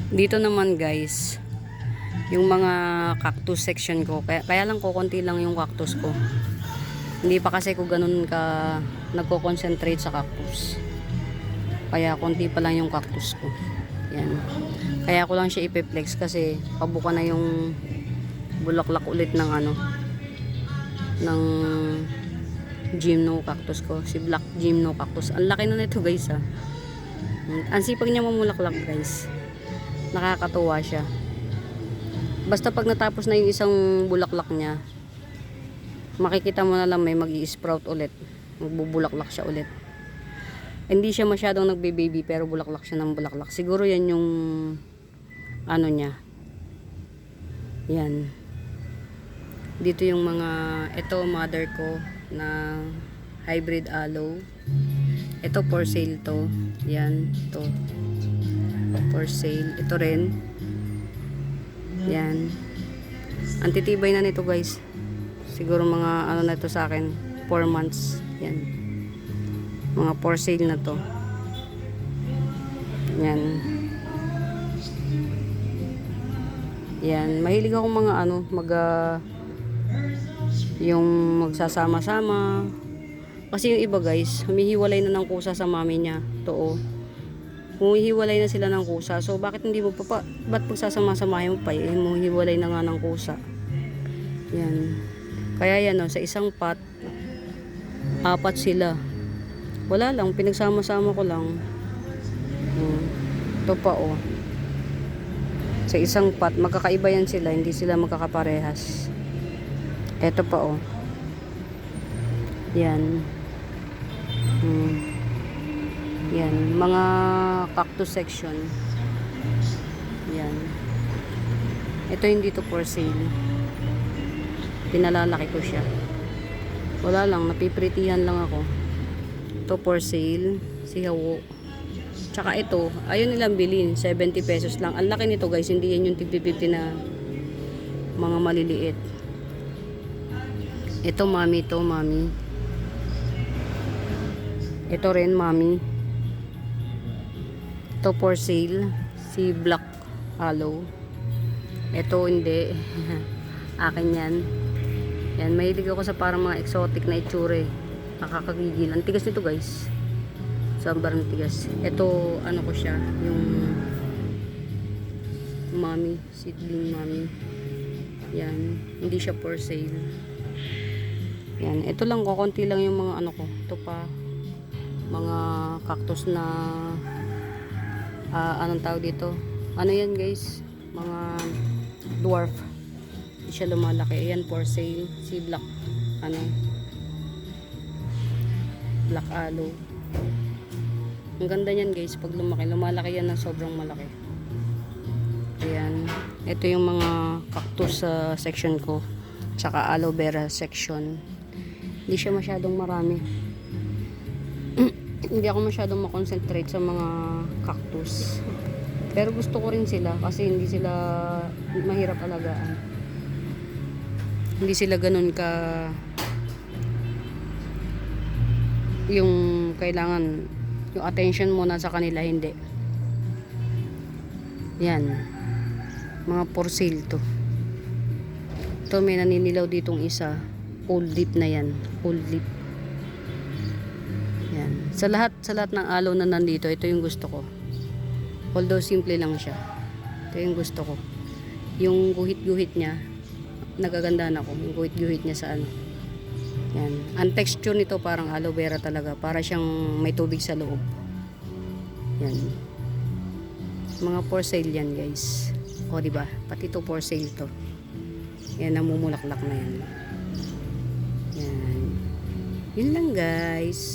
Dito naman guys, yung mga cactus section ko, kaya lang konti lang yung cactus ko. Hindi pa kasi ko ganun ka nagko-concentrate sa cactus. Kaya konti pa lang yung cactus ko. Yan. Kaya ko lang siya ipiplex kasi pabuka na yung bulaklak ulit ng ng gymno cactus ko, si black gymno cactus. Ang laki na nito guys ah. Ang sipag niya mamulaklak guys. Nakakatuwa siya. Basta pag natapos na yung isang bulaklak niya, makikita mo na lang may mag-i-sprout ulit. Magbubulaklak siya ulit. Hindi siya masyadong nagbe-baby pero bulaklak siya ng bulaklak. Siguro yan yung niya. Yan. Dito yung mga, ito mother ko na hybrid aloe. Ito for sale to. Yan, to. For sale. Ito rin. Yan. Ang titibay na nito guys. Siguro mga na ito sa akin 4 months. Yan. Mga for sale na to. Yan. Yan. Mahilig ako mga yung magsasama-sama. Kasi yung iba guys, humihiwalay na ng kusa sa mami niya. To. Humihiwalay na sila ng kusa. So, bakit hindi mo pa ba't pagsasama-samahin mo pa? Humihiwalay na nga ng kusa. Yan. Kaya yan, sa isang pot, 4 sila. Wala lang, pinagsama-sama ko lang. Ito pa, sa isang pot, magkakaiba yan sila. Hindi sila magkakaparehas. Ito pa, Yan. Yan, mga cactus section. Yan. Ito hindi to for sale. Pinalalaki ko siya. Wala lang, napipritihan lang ako. Ito for sale, si Hawo. Tsaka ito, ayun nilang bilhin, 70 pesos lang. Ang laki nito guys, hindi yan yung tig-50 na mga maliliit. Ito mami, ito mami. Ito rin mami. Ito for sale, si black aloe. Ito hindi. Akin yan. Yan, mahilig ako sa parang mga exotic na itsure. Nakakagigil. Ang tigas nito guys. Sobrang tigas. Ito, ko siya, yung mami, seedling mami. Yan, hindi siya for sale. Yan, ito lang ko, konti lang yung mga ko. Ito pa, mga cactus na anong tawag dito? Ano yan guys? Mga dwarf. Hindi siya lumalaki. Ayan for sale. Si black black aloe. Ang ganda niyan guys pag lumaki. Lumalaki yan ng sobrang malaki. Ayan. Ito yung mga cactus section ko. Tsaka aloe vera section. Hindi siya masyadong marami. Hindi ako masyadong makonsentrate sa mga cactus. Pero gusto ko rin sila kasi hindi sila mahirap alagaan. Hindi sila ganun ka yung kailangan yung attention mo na sa kanila, hindi. Yan. Mga for sale to. Ito may naninilaw ditong isa. Old leaf na yan. Old leaf. Yan. Sa lahat ng aloe na nandito, ito yung gusto ko. Although simple lang siya. Ito yung gusto ko. Yung guhit-guhit niya, nagagandahan ako. Yung guhit-guhit niya sa Yan. Ang texture nito parang aloe vera talaga. Para siyang may tubig sa loob. Yan. Mga for sale yan guys. O diba? Pati to for sale to. Yan, namumulaklak na yan. Yan. Yun lang guys.